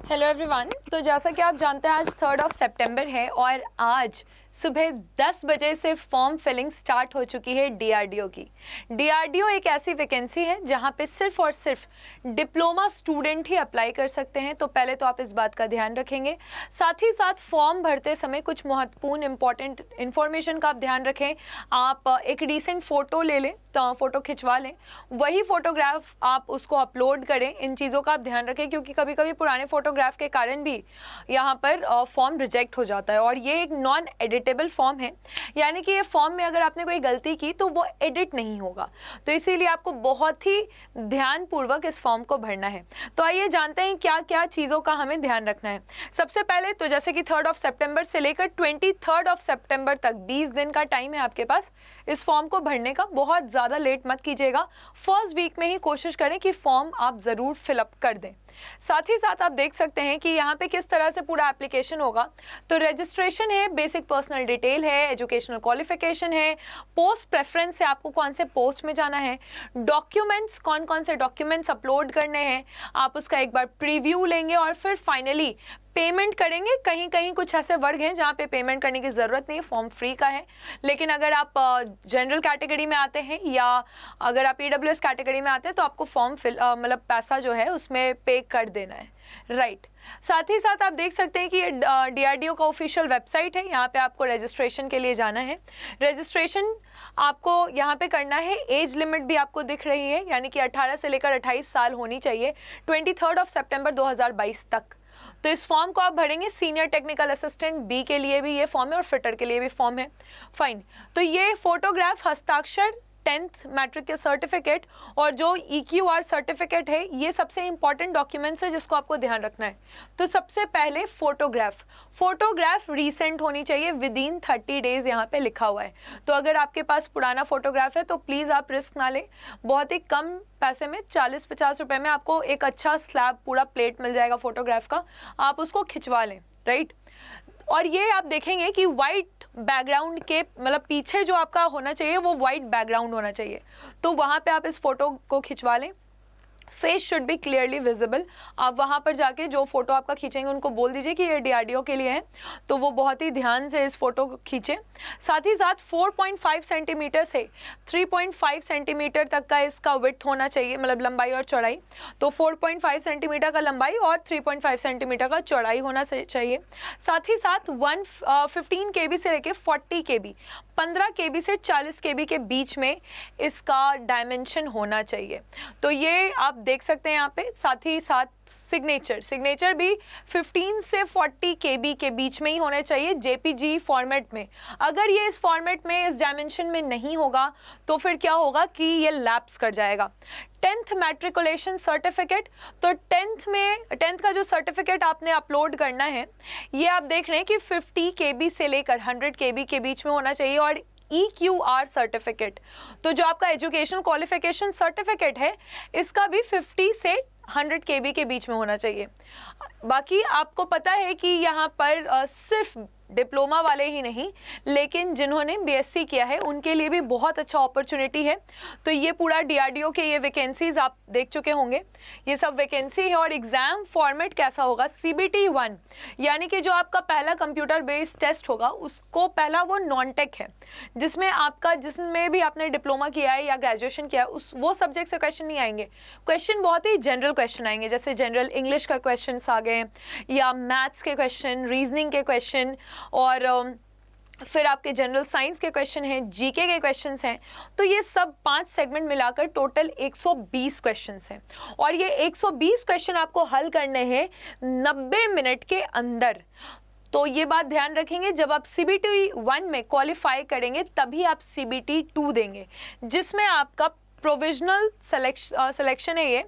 Hello everyone. तो जैसा कि आप जानते हैं आज 3 सितंबर है और आज सुबह 10 बजे से फॉर्म फिलिंग स्टार्ट हो चुकी है डीआरडीओ की। डीआरडीओ एक ऐसी वैकेंसी है जहां पे सिर्फ और सिर्फ डिप्लोमा स्टूडेंट ही अप्लाई कर सकते हैं। तो पहले तो आप इस बात का ध्यान रखेंगे, साथ ही साथ फॉर्म भरते समय कुछ महत्वपूर्ण इंपॉर्टेंट इन्फॉर्मेशन का आप ध्यान रखें। आप एक रिसेंट फ़ोटो ले लें, तो फ़ोटो खिंचवा लें, वही फ़ोटोग्राफ आप उसको अपलोड करें। इन चीज़ों का आप ध्यान रखें क्योंकि कभी कभी पुराने फ़ोटोग्राफ के कारण भी यहाँ पर फॉर्म रिजेक्ट हो जाता है और ये एक नॉन एडिटेबल फॉर्म है, यानी कि ये फॉर्म में अगर आपने कोई गलती की तो वो एडिट नहीं होगा। तो इसीलिए आपको बहुत ही ध्यानपूर्वक इस फॉर्म को भरना है। तो आइए जानते हैं क्या क्या चीज़ों का हमें ध्यान रखना है। सबसे पहले तो जैसे कि 3 सितंबर से लेकर 23 सितंबर तक 20 दिन का टाइम है आपके पास इस फॉर्म को भरने का। बहुत ज़्यादा लेट मत कीजिएगा, फर्स्ट वीक में ही कोशिश करें कि फॉर्म आप ज़रूर फिलअप कर दें। साथ ही साथ आप देख सकते हैं कि यहाँ पे किस तरह से पूरा एप्लीकेशन होगा। तो रजिस्ट्रेशन है, बेसिक पर्सनल डिटेल है, एजुकेशनल क्वालिफिकेशन है, पोस्ट प्रेफरेंस है, आपको कौन से पोस्ट में जाना है, डॉक्यूमेंट्स कौन कौन से डॉक्यूमेंट्स अपलोड करने हैं, आप उसका एक बार प्रीव्यू लेंगे और फिर फाइनली पेमेंट करेंगे। कहीं कहीं कुछ ऐसे वर्ग हैं जहाँ पे पेमेंट करने की ज़रूरत नहीं है, फॉर्म फ्री का है। लेकिन अगर आप जनरल कैटेगरी में आते हैं या अगर आप ईडब्ल्यूएस कैटेगरी में आते हैं तो आपको फॉर्म मतलब पैसा जो है उसमें पे कर देना है, राइट। साथ ही साथ आप देख सकते हैं कि ये डीआरडीओ का ऑफिशियल वेबसाइट है। यहाँ पे आपको रजिस्ट्रेशन के लिए जाना है। रजिस्ट्रेशन आपको यहाँ पे करना है, एज लिमिट भी आपको दिख रही है, यानी कि 18 से लेकर 28 साल होनी चाहिए 23 सितंबर 2022 तक। तो इस फॉर्म को आप भरेंगे। सीनियर टेक्निकल असिस्टेंट बी के लिए भी ये फॉर्म है और फिटर के लिए भी फॉर्म है, फाइन। तो ये फोटोग्राफ, हस्ताक्षर, 10th मैट्रिक के सर्टिफिकेट और जो EQR सर्टिफिकेट है, ये सबसे इंपॉर्टेंट डॉक्यूमेंट्स है जिसको आपको ध्यान रखना है। तो सबसे पहले फोटोग्राफ रीसेंट होनी चाहिए, विदिन 30 डेज यहाँ पे लिखा हुआ है। तो अगर आपके पास पुराना फोटोग्राफ है तो प्लीज़ आप रिस्क ना लें, बहुत ही कम पैसे में 40-50 रुपए में आपको एक अच्छा स्लैब पूरा प्लेट मिल जाएगा फोटोग्राफ का, आप उसको खिंचवा लें, राइट। और ये आप देखेंगे कि वाइट बैकग्राउंड के मतलब पीछे जो आपका होना चाहिए वो वाइट बैकग्राउंड होना चाहिए, तो वहाँ पे आप इस फोटो को खिंचवा लें। Face should be clearly visible. आप वहाँ पर जाके जो फोटो आपका खींचेंगे उनको बोल दीजिए कि ये डीआरडीओ के लिए है, तो वो बहुत ही ध्यान से इस फोटो को खींचें। साथ ही साथ 4.5 सेंटीमीटर से 3.5 सेंटीमीटर तक का इसका विड्थ होना चाहिए, मतलब लंबाई और चौड़ाई। तो 4.5 सेंटीमीटर का लंबाई और 3.5 सेंटीमीटर का चौड़ाई होना चाहिए। साथ ही साथ 15 KB से लेके 40 KB, 15 KB से 40 KB के बीच में इसका डायमेंशन होना चाहिए। तो ये आप देख सकते हैं यहाँ पे। साथ ही साथ सिग्नेचर भी 15 से 40 KB के बीच में ही होने चाहिए, JPG फॉर्मेट में। अगर ये इस फॉर्मेट में, इस डायमेंशन में नहीं होगा तो फिर क्या होगा कि ये लैप्स कर जाएगा। 10th मैट्रिकुलेशन सर्टिफिकेट, तो 10th का जो सर्टिफिकेट आपने अपलोड करना है, ये आप देख रहे हैं कि 50 KB से लेकर 100 KB के बीच में होना चाहिए। और EQR सर्टिफिकेट, तो जो आपका एजुकेशन क्वालिफिकेशन सर्टिफिकेट है, इसका भी 50 से 100 KB के बीच में होना चाहिए। बाकी आपको पता है कि यहाँ पर सिर्फ डिप्लोमा वाले ही नहीं, लेकिन जिन्होंने BSc किया है उनके लिए भी बहुत अच्छा अपॉर्चुनिटी है। तो ये पूरा डीआरडीओ के ये वैकेंसीज आप देख चुके होंगे, ये सब वैकेंसी है। और एग्ज़ाम फॉर्मेट कैसा होगा, CBT 1, यानी कि जो आपका पहला कंप्यूटर बेस्ड टेस्ट होगा उसको पहला वो नॉन टेक है, जिसमें आपका जिसमें भी आपने डिप्लोमा किया है या ग्रेजुएशन किया है वो सब्जेक्ट से क्वेश्चन नहीं आएंगे। क्वेश्चन बहुत ही जनरल क्वेश्चन आएंगे, जैसे जनरल इंग्लिश का क्वेश्चन आ गए या मैथ्स के क्वेश्चन, रीजनिंग के क्वेश्चन, और फिर आपके जनरल साइंस के क्वेश्चन हैं, जीके के क्वेश्चंस हैं। तो ये सब 5 सेगमेंट मिलाकर टोटल 120 क्वेश्चंस हैं और ये 120 क्वेश्चन आपको हल करने हैं 90 मिनट के अंदर। तो ये बात ध्यान रखेंगे, जब आप CBT 1 में क्वालिफाई करेंगे तभी आप CBT 2 देंगे, जिसमें आपका प्रोविजनल सिलेक्शन है ये।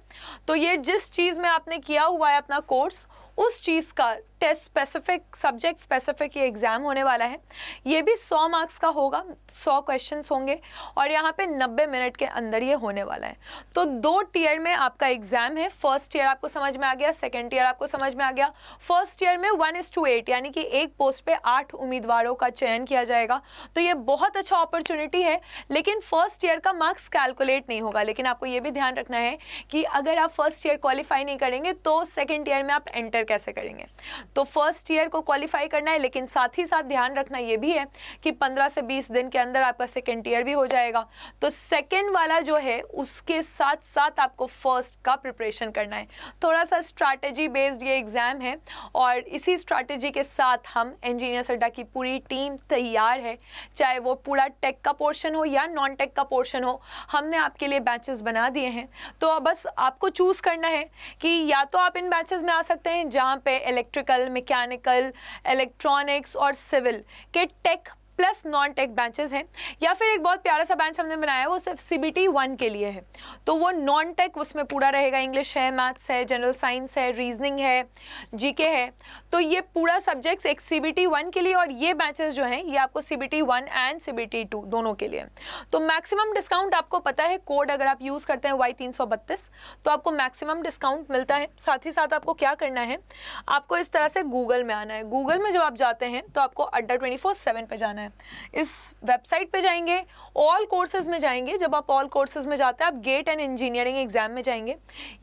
तो ये जिस चीज़ में आपने किया हुआ है अपना कोर्स, उस चीज़ का टेस्ट स्पेसिफिक, सब्जेक्ट स्पेसिफिक ये एग्ज़ाम होने वाला है। ये भी 100 मार्क्स का होगा, 100 क्वेश्चंस होंगे और यहाँ पे 90 मिनट के अंदर ये होने वाला है। तो 2 टीयर में आपका एग्ज़ाम है। फर्स्ट ईयर आपको समझ में आ गया, सेकेंड ईयर आपको समझ में आ गया। फर्स्ट ईयर में 1:8 यानी कि एक पोस्ट पे 8 उम्मीदवारों का चयन किया जाएगा। तो ये बहुत अच्छा अपॉर्चुनिटी है, लेकिन फर्स्ट ईयर का मार्क्स कैलकुलेट नहीं होगा। लेकिन आपको ये भी ध्यान रखना है कि अगर आप फर्स्ट ईयर क्वालिफाई नहीं करेंगे तो सेकेंड ईयर में आप एंटर कैसे करेंगे। तो फर्स्ट ईयर को क्वालिफाई करना है, लेकिन साथ ही साथ ध्यान रखना ये भी है कि 15 से 20 दिन के अंदर आपका सेकेंड ईयर भी हो जाएगा। तो सेकेंड वाला जो है उसके साथ साथ आपको फर्स्ट का प्रिपरेशन करना है। थोड़ा सा स्ट्रैटेजी बेस्ड ये एग्ज़ाम है और इसी स्ट्रैटेजी के साथ हम इंजीनियर्स अड्डा की पूरी टीम तैयार है। चाहे वो पूरा टेक का पोर्शन हो या नॉन टेक का पोर्शन हो, हमने आपके लिए बैचेस बना दिए हैं। तो अब बस आपको चूज़ करना है कि या तो आप इन बैचेस में आ सकते हैं जहाँ पे इलेक्ट्रिकल, मैकेनिकल, इलेक्ट्रॉनिक्स और सिविल के tech plus non tech batches हैं, या फिर एक बहुत प्यारा सा बैच हमने बनाया है वो सिर्फ CBT 1 के लिए है। तो वो नॉन टेक उसमें पूरा रहेगा, इंग्लिश है, मैथ्स है, जनरल साइंस है, रीजनिंग है, GK है। तो ये पूरा सब्जेक्ट्स एक CBT 1 के लिए और ये बैचेस जो हैं ये आपको CBT 1 एंड CBT 2 दोनों के लिए। तो मैक्सिमम डिस्काउंट आपको पता है, कोड अगर आप यूज़ करते हैं Y332 तो आपको मैक्सिमम डिस्काउंट मिलता है। साथ ही साथ आपको क्या करना है, आपको इस तरह से गूगल में आना है। गूगल में जब आप जाते हैं तो आपको अड्डा 24/7 पे जाना है। इस वेबसाइट पे जाएंगे, ऑल कोर्सेज में जाएंगे। जब आप ऑल कोर्सेज में जाते हैं आप गेट एंड इंजीनियरिंग एग्जाम में जाएंगे।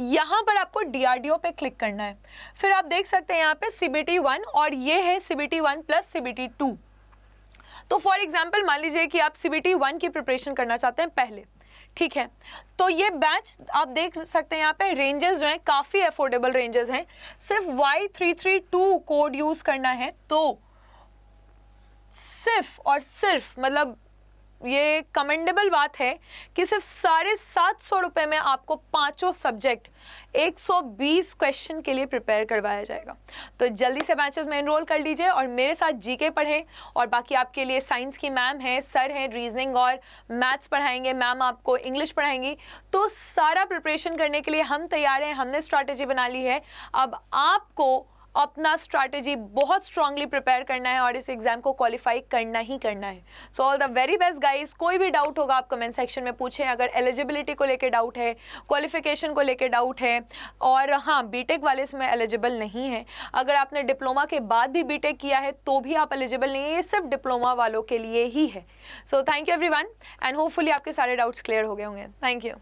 यहाँ पर आपको DRDO पे क्लिक करना है। फिर आप देख सकते हैं यहाँ पे CBT 1 और ये है CBT 1 प्लस CBT 2। तो फॉर एग्जाम्पल मान लीजिए कि आप CBT 1 की प्रिपरेशन करना चाहते हैं पहले, ठीक है। तो ये बैच आप देख सकते हैं यहाँ पे रेंजेस जो हैं काफ़ी अफोर्डेबल रेंजेस हैं। सिर्फ Y332 कोड यूज़ करना है तो सिर्फ और सिर्फ, मतलब ये कमेंडेबल बात है कि सिर्फ 750 रुपये में आपको पांचों सब्जेक्ट 120 क्वेश्चन के लिए प्रिपेयर करवाया जाएगा। तो जल्दी से बैचेस में एनरोल कर लीजिए और मेरे साथ GK पढ़ें। और बाकी आपके लिए साइंस की मैम है, सर हैं, रीजनिंग और मैथ्स पढ़ाएंगे, मैम आपको इंग्लिश पढ़ाएंगी। तो सारा प्रिपरेशन करने के लिए हम तैयार हैं, हमने स्ट्रैटेजी बना ली है। अब आपको अपना स्ट्रैटेजी बहुत स्ट्रांगली प्रिपेयर करना है और इस एग्जाम को क्वालिफाई करना ही करना है। So all the very best guys. कोई भी डाउट होगा आप कमेंट सेक्शन में पूछें। अगर एलिजिबिलिटी को लेके डाउट है, क्वालिफिकेशन को लेके डाउट है, और हाँ बीटेक वाले इसमें एलिजिबल नहीं है। अगर आपने डिप्लोमा के बाद भी बीटेक किया है तो भी आप एलिजिबल नहीं है, ये सिर्फ डिप्लोमा वालों के लिए ही है। So thank you everyone and hopefully आपके सारे डाउट्स क्लियर हो गए होंगे। Thank you.